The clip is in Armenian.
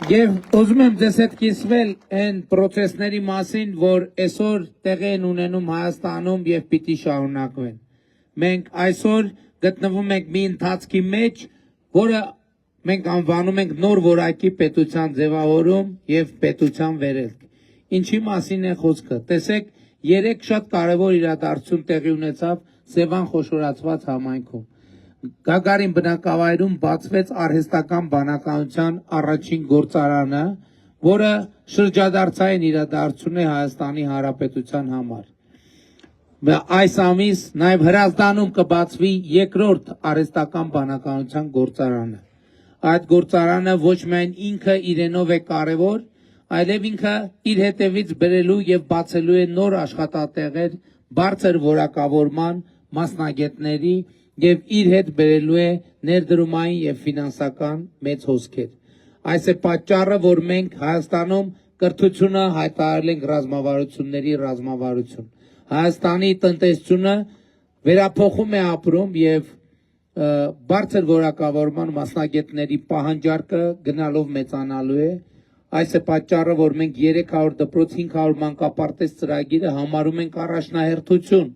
Եվ ուզում եմ ձեզ հետ կիսվել այն պրոցեսների մասին, որ այսօր տեղի են ունենում Հայաստանում եւ պիտի շարունակվեն։ Մենք այսօր գտնվում ենք մի ընթացքի մեջ, որը մենք անվանում ենք նոր որակի պետության ձևավորում եւ պետության վերելք։ Ինչի մասին է խոսքը։ Տեսեք, 3 շատ կարևոր իրադարձություն տեղի ունեցավ Սևան խոշորացված համայնքում։ Գագարին բնակավայրում բացվեց արհեստական բանականության առաջին գործարանը, որը շրջադարձային իրադարձություն է Հայաստանի Հանրապետության համար։ Այս ամիս նաև Հրազդանում կբացվի երկրորդ արհեստական բանականության գործարանը։ Այդ գործարանը ոչ միայն ինքը իրենով է կարևոր, այլև ինքը իր հետևից բերելու եւ բացելու է նոր աշխատատեղեր բարձր որակավորման մասնագետների եւ իր հետ բերելու է ներդրումային եւ ֆինանսական մեծ հոսքեր։ Այս է պատճառը, որ մենք Հայաստանում կրթությունը հայտարարել ենք ռազմավարությունների ռազմավարություն։ Հայաստանի տնտեսությունը վերափոխում է ապրում եւ բարձր որակավորման մասնագետների պահանջարկը գնալով մեծանալու է։ Այս է պատճառը, որ մենք 300 դպրոց 500 մանկապարտեզ ծրագիրը համարում ենք առաջնահերթություն